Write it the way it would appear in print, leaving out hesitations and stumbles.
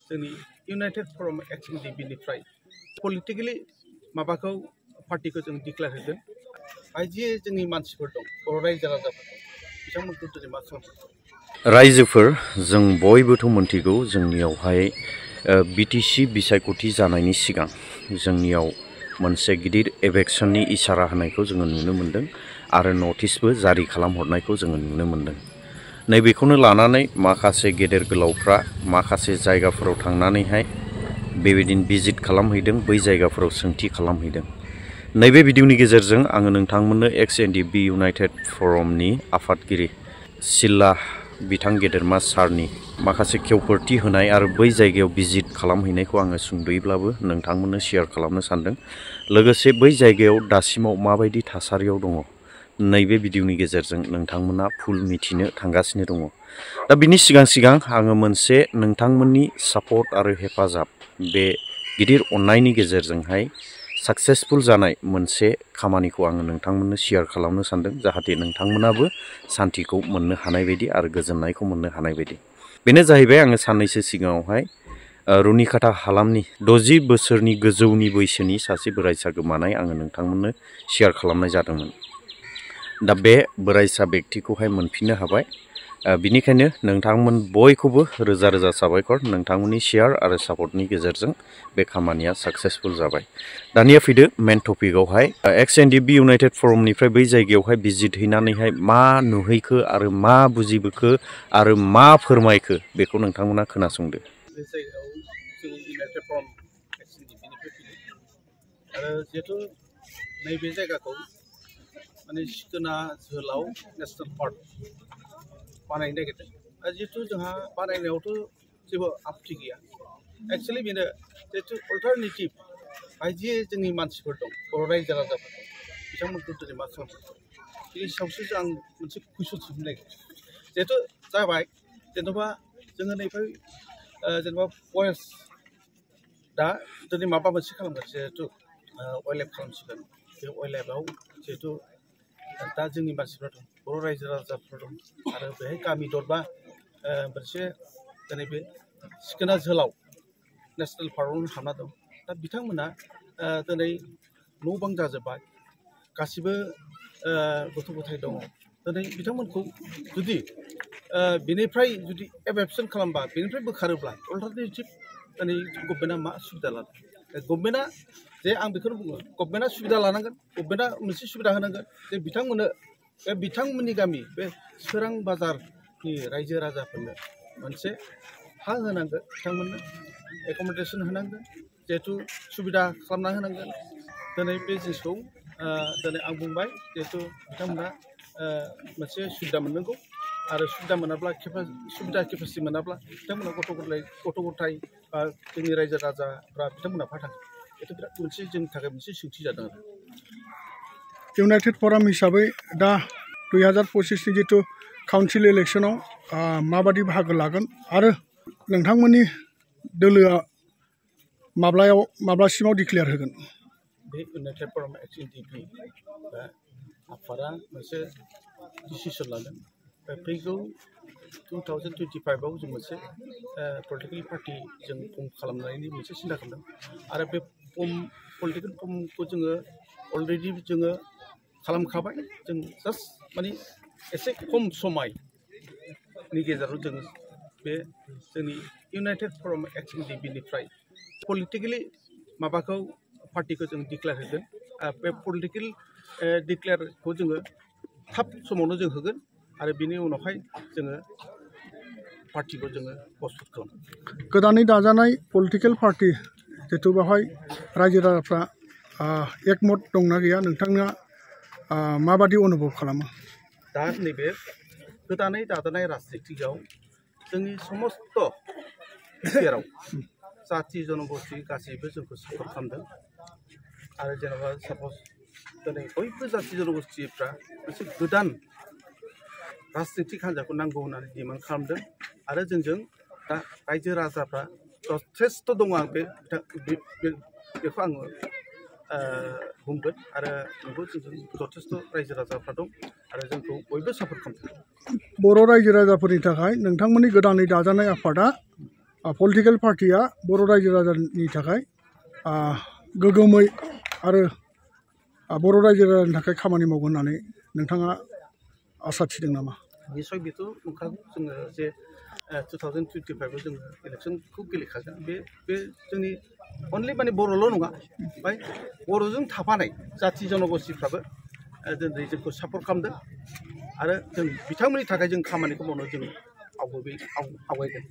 जोंनि United form एक्सएनडिपिनिफ्राय politically माबाखौ पार्टिखौ जों डिक्लेयार होगोन आरो जे जोंनि मानसिफोर दं बर' रायजो राजाफोर दं बिथांमोनखौ दिनै मा खालामगोन रायजोफोर जों बयबोथ' मोनथिगौ जोंनियावहाय बिटिसि बिसायख'थि जानायनि सिगां जोंनियाव मोनसे गिदिर इलेक्शननि इसारा होनायखौ जोङो नुनो मोन्दों आरो नटिसबो जारि खालामहरनायखौ जोङो नुनो मोन्दों। नैबेखौनो लानानै माखासे गेदेर गोलावफ्रा माखासे जायगाफोराव थांनानैहाय बेबायदिनो भिजिट खालामहैदों, बै जायगाफोराव सोंथि खालामहैदों। नैबे भिडिअनि गेजेरजों आङो नोंथांमोननो एक्सएनडिपि इउनाइटेड फरमनि आफादगिरि सिल्ला बिथां गेदेरमा सारनि माखासे खेवफोरथि होनाय आरो बै जायगायाव भिजिट खालामहैनायखौ आङो सुंद'यैब्लाबो नोंथांमोननो शेयार खालामनो सानदों। लोगोसे बै जायगायाव दासिमाव माबायदि थासारियाव दङ नैबे भिडिअनि गेजेरजों नोंथांमोना फुल मिथिनो थांगासिनो दङ। दा बिनि सिगां आङो मोनसे नोंथांमोननि सापर्ट आरो हेफाजाब बे गिदिर अननायनि गेजेरजोंहाय साक्सेसफुल जानाय मोनसे खामानिखौ आङो नोंथांमोननो शेयार खालामनो सानदों, जाहाथे नोंथांमोनाबो सान्थिखौ मोननो हानाय बायदि आरो गोजोननायखौ मोननो हानाय बायदि। बेनो जाहैबाय आङो साननैसो सिगाङावहाय रुनिकाटा हालामनि 60 बोसोरनि गोजौनि बैसोनि सासे बोराइसा गोमानाय आङो नोंथांमोननो शेयार खालामनाय जादोंमोन। दा बे बोराइसा बेक्तिखौहाय मोनफिननो हाबाय। बिनिखायनो नोंथांमोन बयखौबो रोजा रोजा साबायखर, नोंथांमोननि शेयार आरो सापर्टनि गेजेरजों बे खामानिया साक्सेसफुल जाबाय। दानिया फैदो मेन टपिकआवहाय एक्सएनडिपि इउनाइटेड फरमनिफ्राय बै जायगायावहाय भिजिट हैनानैहाय मा नुहैखो आरो मा बुजिबोखो आरो मा फोरमायखो बेखौ नोंथांमोना खोनासंदो। बे जायगायाव जों इउनाइटेड फरम एक्सएनडिपिनिफ्राय फैदों आरो जिहेतु नैबे जायगाखौ माने सिखोना जोहोलाव नेसनेल पार्क बानायनो नागिरदों आरो जिहेतु जोंहा बानायनायावथ' जेबो आपत्ति गैया। एक्सुवेलि बेनो जिहेतु अल्टारनेटिभ जे जोंनि मानसिफोर दं बर' रायजो राजाफोर दं बिथांमोनखौ दिनै मा खालामगोन बेनि सायावसो आं मोनसे कुइसन सोंनो नागिरदों। जिहेतु जाबाय जेनेबा जोङो नैबे जेनेबा फरेस्ट दा दिनै माबा मोनसे खालामगोन, जिहेतु वाइल्ड लाइफ खालामसिगोन। बे वाइल्ड लाइफआव जिहेतु दा जोंनि मानसिफ्रा दं बर' रायजो राजाफोर दं आरो बेहाय गामि दरबा मोनसे दिनै बे सिखोना जोहोलाव नेसनेल पार्कआवनो हाबना दं। दा बिथांमोना दिनै न' बां जाजोब्बाय, गासिबो गथ' गथाय दङ। दिनै बिथांमोनखौ जुदि बेनिफ्राय जुदि एबेपसन खालामबा, बेनिफ्राय बोखारोब्ला अल्टारनेटिभ दिनै गभर्नमेन्टआ मा सुबिदा लादों? गभर्नमेन्टआ जे आं बेखौनो बुङो, गभर्नमेन्टआ सुबिदा लानांगोन, गभर्नमेन्टआ मोनसे सुबिदा होनांगोन जे बिथांमोननो बे बिथांमोननि गामि बे सोरां बाजारनि रायजो राजाफोरनो मोनसे हा होनांगोन, बिथांमोननो एकमडेसन होनांगोन, जिहेतु सुबिदा खालामना होनांगोन। दिनै बे जिनिसखौ दिनै आं बुंबाय, जिहेतु बिथांमोनहा मोनसे सुबिदा मोननांगौ आरो सुबिदा मोनाब्ला सुबिदा केपासिटि मोनाब्ला बिथांमोना गथ' गथाय बा जोंनि रायजो राजाफ्रा बिथांमोना बहा थांगोन? बेथ' बिराद मोनसे जोंनि थाखाय मोनसे सोंथि जादों आरो। इउनाइटेड फराम हिसाबै दा 2025नि जितु काउन्सिल इलेक्सनाव माबादि बाहागो लागोन आरो नोंथांमोननि दोलोआ माब्लासिमाव डिक्लेयार होगोन? बे इउनाइटेड फरम एक्सएनडिपि आफादा मोनसे डिसिसन लादों। फैगौ 2025आव जों मोनसे पलिटिकेल पार्टि जों फर्म खालामनायनि मोनसे सिन्था खालामदों आरो बे पलिटिकेल फर्मखौ जोङो अलरेडि जोङो खालामखाबाय। जों जास्ट माने एसे खम समायनि गेजेराव जों बे जोंनि इउनाइटेड फरम एक्सएनडिपिनिफ्राय पलिटिकेलि माबाखौ पार्टिखौ जों डिक्लेयार होगोन। बे पलिटिकेल डिक्लेयारखौ जोङो थाब समावनो जों होगोन आरो बिनि उनावहाय जोङो पार्टिखौ जोङो प्रस्तुत खालामगोन। गोदानै दाजानाय पलिटिकेल पार्टि जितु बेवहाय रायजो राजाफ्रा एकमत दंना गैया, नोंथाङा माबादि अनुभब खालामो? दा नैबे गोदानै दाजानाय राजनितिकआव जोंनि समस्त बिटिआरआव जाथि जनगोष्ठी गासैबो जोंखौ सापर्ट खालामदों आरो जेनेबा सापज दिनै बयबो जाथि जनगोष्ठीफ्रा मोनसे गोदान राजनितिक हान्जाखौ नांगौ होननानै डिमान्ड खालामदों आरो जोंजों दा रायजो राजाफ्रा जथेस्थ' दङ। आं बेखौ आङो बुंगोन आरो नंगौ जोंजों जथेस्थ' रायजो राजाफ्रा दं आरो जोंखौ बयबो सापर्ट खालामदों। बर' रायजो राजाफोरनि थाखाय नोंथांमोननि गोदानै दाजानाय आफादा पलिटिकेल पार्टिया बर' रायजो राजानि थाखाय गोगोमै आरो बर' रायजो राजानि थाखाय खामानि मावगोन होननानै नोंथाङा आसा थिदों नामा? निसय बेथ' नंखागौ जोङो जे 2025आव जोङो इलेक्सनखौ गेलेखागोन बे जोंनि अनलि माने बर'ल' नङा ओमफ्राय बर'जों थाफानाय जाथि जनगोष्ठीफ्राबो दिनै जोंखौ सापर्ट खालामदों आरो जों बिथांमोननि थाखाय जों खामानिखौ मावनो जों आवगायगोन।